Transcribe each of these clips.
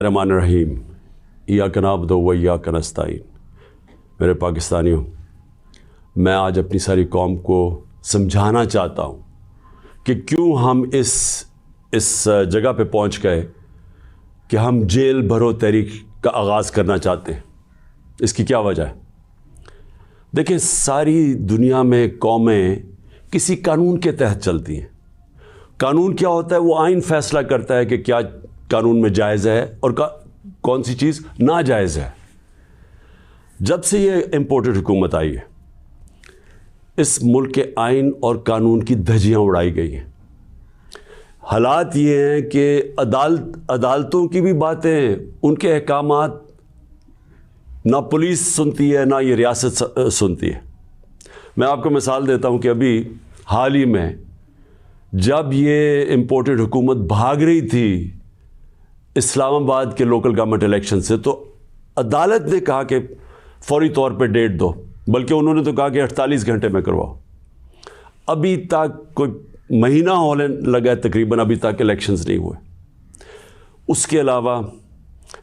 रहमान रहीम इय्याक नअबुदु व इय्याक नस्तईन। मेरे पाकिस्तानियों, मैं आज अपनी सारी कौम को समझाना चाहता हूँ कि क्यों हम इस जगह पे पहुँच गए कि हम जेल भरो तहरीक का आगाज़ करना चाहते हैं। इसकी क्या वजह है? देखिए, सारी दुनिया में कौमें किसी कानून के तहत चलती हैं। कानून क्या होता है? वो आइन फैसला करता है कि क्या कानून में जायज़ है और कौन सी चीज़ नाजायज़ है। जब से ये इम्पोर्टेड हुकूमत आई है, इस मुल्क के आइन और कानून की धज्जियाँ उड़ाई गई हैं। हालात ये हैं कि अदालतों की भी बातें, उनके अहकामात ना पुलिस सुनती है, ना ये रियासत सुनती है। मैं आपको मिसाल देता हूँ कि अभी हाल ही में जब ये इम्पोर्टेड हुकूमत भाग रही थी इस्लामाबाद के लोकल गवर्नमेंट इलेक्शन से, तो अदालत ने कहा कि फौरी तौर पे डेट दो, बल्कि उन्होंने तो कहा कि 48 घंटे में करवाओ। अभी तक कोई महीना होने लगा है तकरीबन, अभी तक इलेक्शंस नहीं हुए। उसके अलावा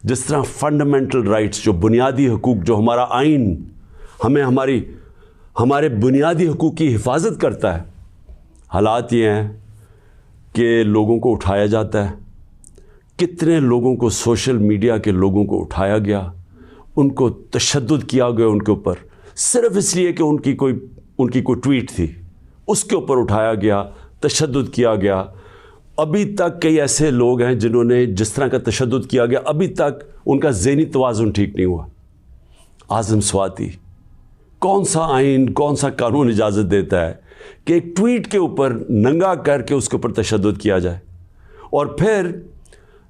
जिस तरह फंडामेंटल राइट्स, जो बुनियादी हकूक़, जो हमारा आइन हमें हमारे बुनियादी हकूक़ की हिफाजत करता है, हालात ये हैं कि लोगों को उठाया जाता है। कितने लोगों को, सोशल मीडिया के लोगों को उठाया गया, उनको तशद्दुद किया गया उनके ऊपर, सिर्फ इसलिए कि उनकी कोई ट्वीट थी, उसके ऊपर उठाया गया, तशद्दुद किया गया। अभी तक कई ऐसे लोग हैं जिन्होंने जिस तरह का तशद्दुद किया गया, अभी तक उनका ज़हनी तवाज़ुन ठीक नहीं हुआ। आज़म स्वाति, कौन सा आइन, कौन सा कानून इजाज़त देता है कि एक ट्वीट के ऊपर नंगा करके उसके ऊपर तशद्दुद किया जाए, और फिर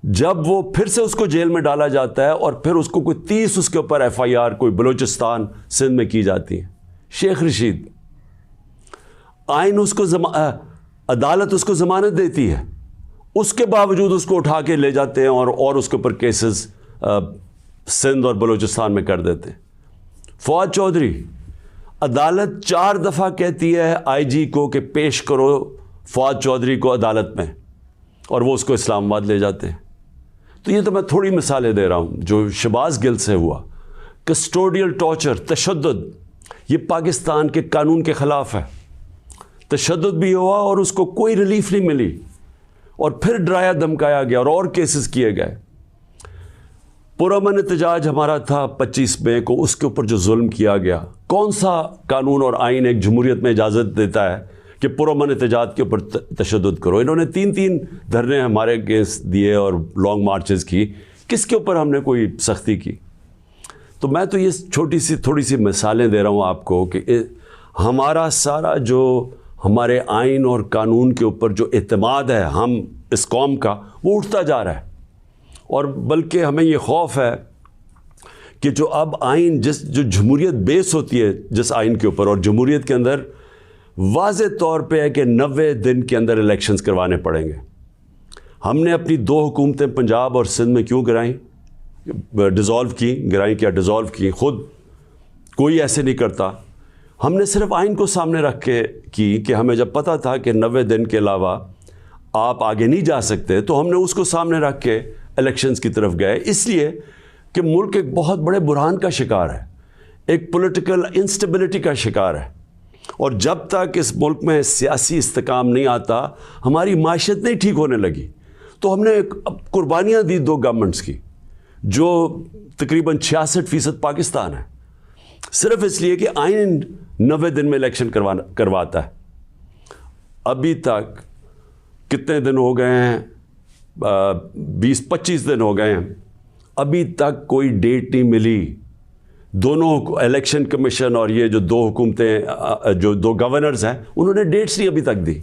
जब वो फिर से उसको जेल में डाला जाता है और फिर उसको कोई 30 उसके ऊपर FIR कोई बलूचिस्तान सिंध में की जाती है। शेख रशीद, आइन उसको अदालत उसको ज़मानत देती है, उसके बावजूद उसको उठा के ले जाते हैं और उसके ऊपर केसेस सिंध और बलूचिस्तान में कर देते हैं। फवाद चौधरी, अदालत 4 दफ़ा कहती है IG को कि पेश करो फवाद चौधरी को अदालत में, और वो उसको इस्लामाबाद ले जाते हैं। तो ये तो मैं थोड़ी मिसालें दे रहा हूँ। जो शहबाज गिल से हुआ, कस्टोडियल टॉर्चर, तशद्दुद, ये पाकिस्तान के कानून के ख़िलाफ़ है। तशद्दुद भी हुआ और उसको कोई रिलीफ नहीं मिली, और फिर डराया धमकाया गया और केसेस किए गए। पुरअमन एहतजाज हमारा था 25 मई को, उसके ऊपर जो जुल्म किया गया, कौन सा कानून और आइन एक जमहूरियत में इजाज़त देता है कि पुरअमन एहतजाज के ऊपर तशद्दुद करो? इन्होंने 3-3 धरने हमारे अगेंस्ट दिए और लॉन्ग मार्चेस की, किसके ऊपर हमने कोई सख्ती की? तो मैं तो ये थोड़ी सी मिसालें दे रहा हूँ आपको कि हमारा सारा जो हमारे आइन और कानून के ऊपर जो एतमाद है हम इस कौम का, वो उठता जा रहा है। और बल्कि हमें ये खौफ है कि जो अब आइन, जो जमहूरियत बेस होती है जिस आइन के ऊपर, और जमहूरियत के अंदर वाज़े तौर पे है कि 90 दिन के अंदर इलेक्शंस करवाने पड़ेंगे। हमने अपनी 2 हुकूमतें पंजाब और सिंध में क्यों गिराई, डिज़ोल्व की? खुद कोई ऐसे नहीं करता। हमने सिर्फ आइन को सामने रख के की कि हमें जब पता था कि 90 दिन के अलावा आप आगे नहीं जा सकते, तो हमने उसको सामने रख के इलेक्शंस की तरफ गए, इसलिए कि मुल्क एक बहुत बड़े बुरहान का शिकार है, एक पॉलिटिकल इंस्टेबिलिटी का शिकार है। और जब तक इस मुल्क में सियासी इस्तेकाम नहीं आता, हमारी माशत नहीं ठीक होने लगी। तो हमने कुर्बानियाँ दी 2 गवर्नमेंट्स की, जो तकरीबन 66% पाकिस्तान है, सिर्फ इसलिए कि आइन 90 दिन में इलेक्शन करवाता है। अभी तक कितने दिन हो गए हैं? 20-25 दिन हो गए हैं, अभी तक कोई डेट नहीं मिली। दोनों इलेक्शन कमीशन और ये जो 2 हुकूमतें, जो 2 गवर्नर्स हैं, उन्होंने डेट्स नहीं अभी तक दी,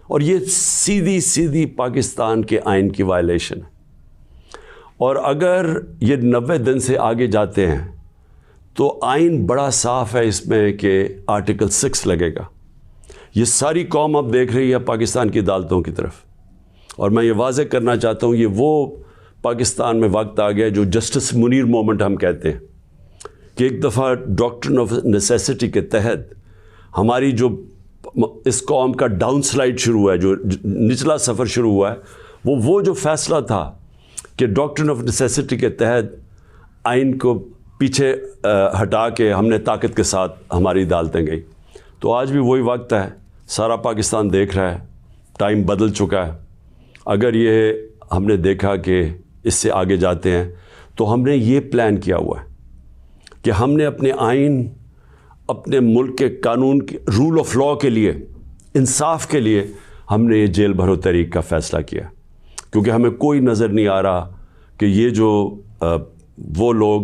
और ये सीधी पाकिस्तान के आइन की वायलेशन है। और अगर ये 90 दिन से आगे जाते हैं तो आइन बड़ा साफ़ है इसमें कि आर्टिकल 6 लगेगा। ये सारी कौम अब देख रही है पाकिस्तान की अदालतों की तरफ, और मैं ये वाज़े करना चाहता हूँ, ये वो पाकिस्तान में वक्त आ गया जो जस्टिस मुनीर मोमेंट हम कहते हैं, कि एक दफ़ा डॉक्ट्रिन ऑफ नेसेसिटी के तहत हमारी जो इस कौम का डाउन स्लाइड शुरू हुआ है, जो निचला सफ़र शुरू हुआ है, वो जो फ़ैसला था کہ ڈاکٹرن آف نیسیسٹی کے تحت آئین کو پیچھے ہٹا کے ہم نے طاقت کے ساتھ ہماری عدالتیں گئی. تو آج بھی وہی وقت ہے, سارا پاکستان دیکھ رہا ہے, ٹائم بدل چکا ہے. اگر یہ ہم نے دیکھا کہ اس سے آگے جاتے ہیں تو ہم نے یہ پلان کیا ہوا ہے کہ ہم نے اپنے آئین, اپنے ملک کے قانون کے رول آف لاء کے لیے, انصاف کے لیے ہم نے یہ جیل بھرو تحریک کا فیصلہ کیا, کیونکہ ہمیں کوئی نظر نہیں آ رہا کہ یہ جو وہ لوگ